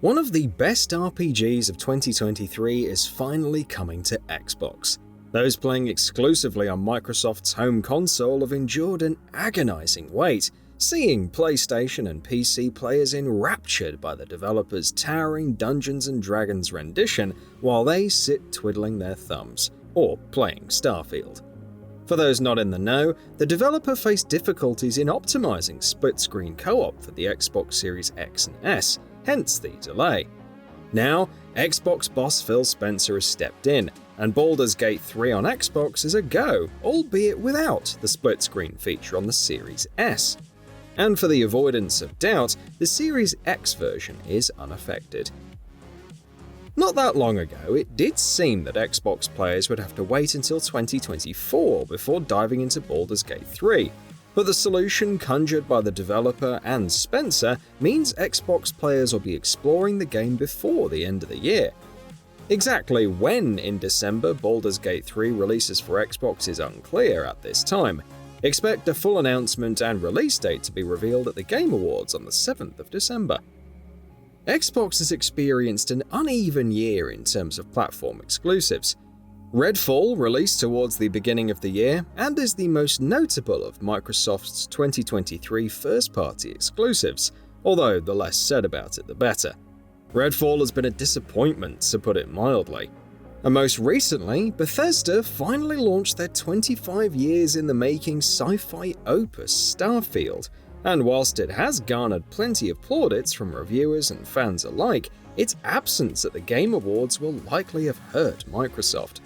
One of the best RPGs of 2023 is finally coming to Xbox. Those playing exclusively on Microsoft's home console have endured an agonizing wait, seeing PlayStation and PC players enraptured by the developer's towering Dungeons & Dragons rendition while they sit twiddling their thumbs, or playing Starfield. For those not in the know, the developer faced difficulties in optimizing split-screen co-op for the Xbox Series X and S, hence the delay. Now, Xbox boss Phil Spencer has stepped in, and Baldur's Gate 3 on Xbox is a go, albeit without the split-screen feature on the Series S. And for the avoidance of doubt, the Series X version is unaffected. Not that long ago, it did seem that Xbox players would have to wait until 2024 before diving into Baldur's Gate 3, but the solution conjured by the developer and Spencer means Xbox players will be exploring the game before the end of the year. Exactly when in December Baldur's Gate 3 releases for Xbox is unclear at this time. Expect a full announcement and release date to be revealed at the Game Awards on the 7th of December. Xbox has experienced an uneven year in terms of platform exclusives. Redfall released towards the beginning of the year and is the most notable of Microsoft's 2023 first-party exclusives, although the less said about it the better. Redfall has been a disappointment, to put it mildly. And most recently, Bethesda finally launched their 25 years in the making sci-fi opus Starfield, and whilst it has garnered plenty of plaudits from reviewers and fans alike, its absence at the Game Awards will likely have hurt Microsoft.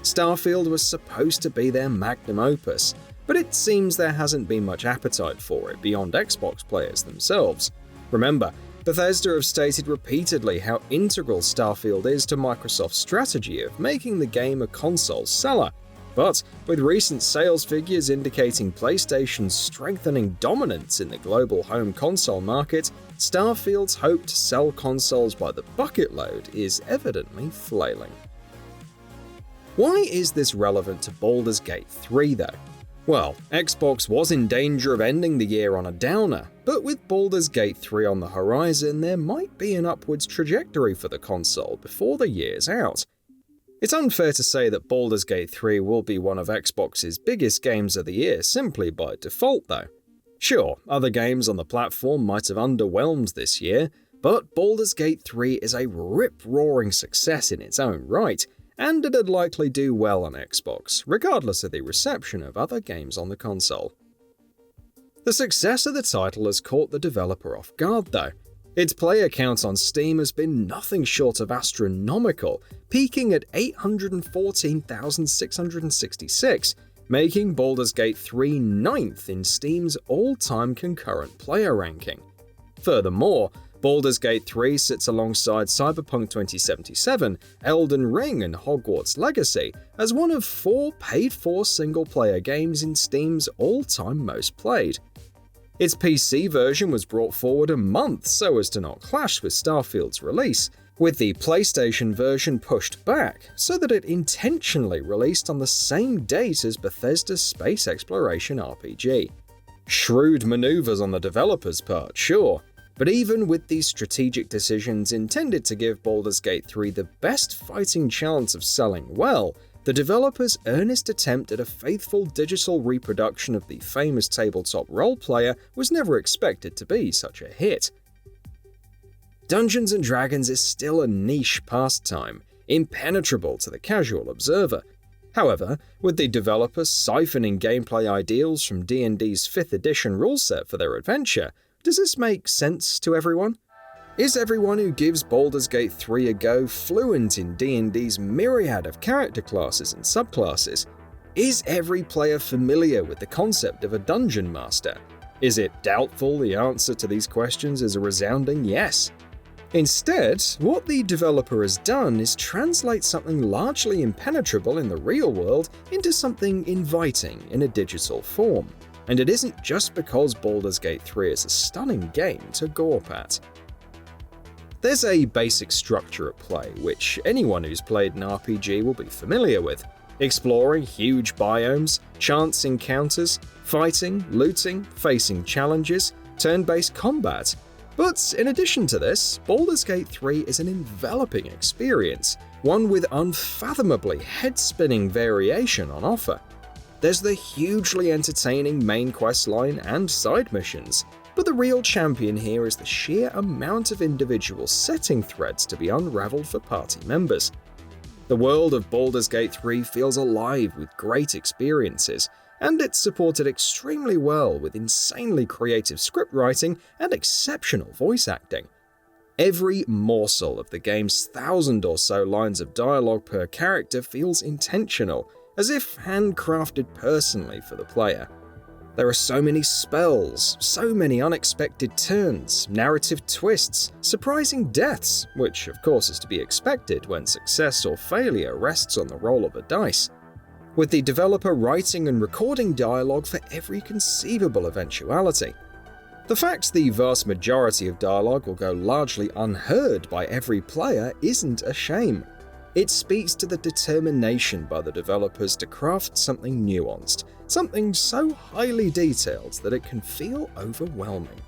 Starfield was supposed to be their magnum opus, but it seems there hasn't been much appetite for it beyond Xbox players themselves. Remember, Bethesda have stated repeatedly how integral Starfield is to Microsoft's strategy of making the game a console seller. But with recent sales figures indicating PlayStation's strengthening dominance in the global home console market, Starfield's hope to sell consoles by the bucket load is evidently flailing. Why is this relevant to Baldur's Gate 3 though? Well, Xbox was in danger of ending the year on a downer, but with Baldur's Gate 3 on the horizon, there might be an upwards trajectory for the console before the year's out. It's unfair to say that Baldur's Gate 3 will be one of Xbox's biggest games of the year simply by default though. Sure, other games on the platform might have underwhelmed this year, but Baldur's Gate 3 is a rip-roaring success in its own right, and it'd likely do well on Xbox, regardless of the reception of other games on the console. The success of the title has caught the developer off guard though. Its player count on Steam has been nothing short of astronomical, peaking at 814,666, making Baldur's Gate 3 ninth in Steam's all-time concurrent player ranking. Furthermore, Baldur's Gate 3 sits alongside Cyberpunk 2077, Elden Ring, and Hogwarts Legacy as one of 4 paid-for single-player games in Steam's all-time most played. Its PC version was brought forward a month so as to not clash with Starfield's release, with the PlayStation version pushed back so that it intentionally released on the same date as Bethesda's space exploration RPG. Shrewd maneuvers on the developer's part, sure, but even with these strategic decisions intended to give Baldur's Gate 3 the best fighting chance of selling well, the developer's earnest attempt at a faithful digital reproduction of the famous tabletop role player was never expected to be such a hit. Dungeons & Dragons is still a niche pastime, impenetrable to the casual observer. However, with the developers siphoning gameplay ideals from D&D's 5th edition rule set for their adventure, does this make sense to everyone? Is everyone who gives Baldur's Gate 3 a go fluent in D&D's myriad of character classes and subclasses? Is every player familiar with the concept of a dungeon master? Is it doubtful the answer to these questions is a resounding yes? Instead, what the developer has done is translate something largely impenetrable in the real world into something inviting in a digital form. And it isn't just because Baldur's Gate 3 is a stunning game to gawp at. There's a basic structure at play, which anyone who's played an RPG will be familiar with. Exploring huge biomes, chance encounters, fighting, looting, facing challenges, turn-based combat. But in addition to this, Baldur's Gate 3 is an enveloping experience, one with unfathomably head-spinning variation on offer. There's the hugely entertaining main questline and side missions, but the real champion here is the sheer amount of individual setting threads to be unraveled for party members. The world of Baldur's Gate 3 feels alive with great experiences, and it's supported extremely well with insanely creative script writing and exceptional voice acting. Every morsel of the game's 1,000 or so lines of dialogue per character feels intentional, as if handcrafted personally for the player. There are so many spells, so many unexpected turns, narrative twists, surprising deaths, which of course is to be expected when success or failure rests on the roll of a dice, with the developer writing and recording dialogue for every conceivable eventuality. The fact the vast majority of dialogue will go largely unheard by every player isn't a shame. It speaks to the determination by the developers to craft something nuanced, something so highly detailed that it can feel overwhelming.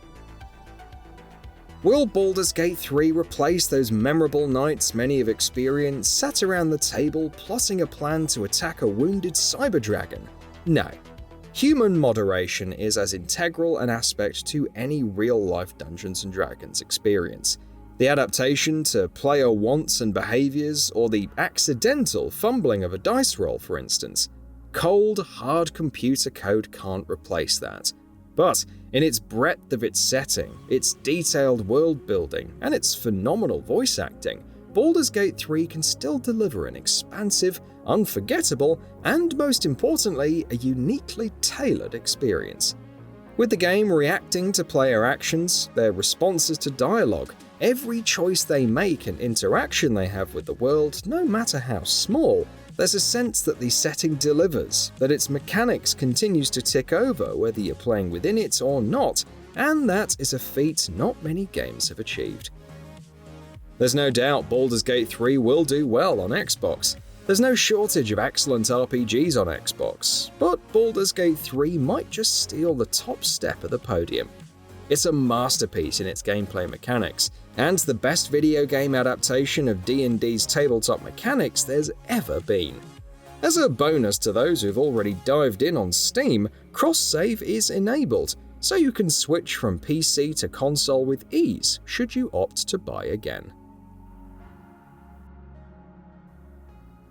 Will Baldur's Gate 3 replace those memorable nights many have experienced sat around the table plotting a plan to attack a wounded cyber dragon? No. Human moderation is as integral an aspect to any real-life Dungeons & Dragons experience. The adaptation to player wants and behaviors, or the accidental fumbling of a dice roll, for instance. Cold, hard computer code can't replace that. But in its breadth of its setting, its detailed world building, and its phenomenal voice acting, Baldur's Gate 3 can still deliver an expansive, unforgettable, and most importantly, a uniquely tailored experience. With the game reacting to player actions, their responses to dialogue, every choice they make and interaction they have with the world, no matter how small, there's a sense that the setting delivers, that its mechanics continues to tick over whether you're playing within it or not, and that is a feat not many games have achieved. There's no doubt Baldur's Gate 3 will do well on Xbox. There's no shortage of excellent RPGs on Xbox, but Baldur's Gate 3 might just steal the top step of the podium. It's a masterpiece in its gameplay mechanics, and the best video game adaptation of D&D's tabletop mechanics there's ever been. As a bonus to those who've already dived in on Steam, cross-save is enabled, so you can switch from PC to console with ease should you opt to buy again.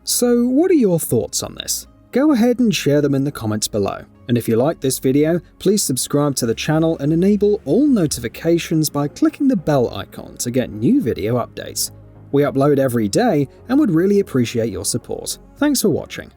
So what are your thoughts on this? Go ahead and share them in the comments below. And if you like this video, please subscribe to the channel and enable all notifications by clicking the bell icon to get new video updates. We upload every day and would really appreciate your support. Thanks for watching.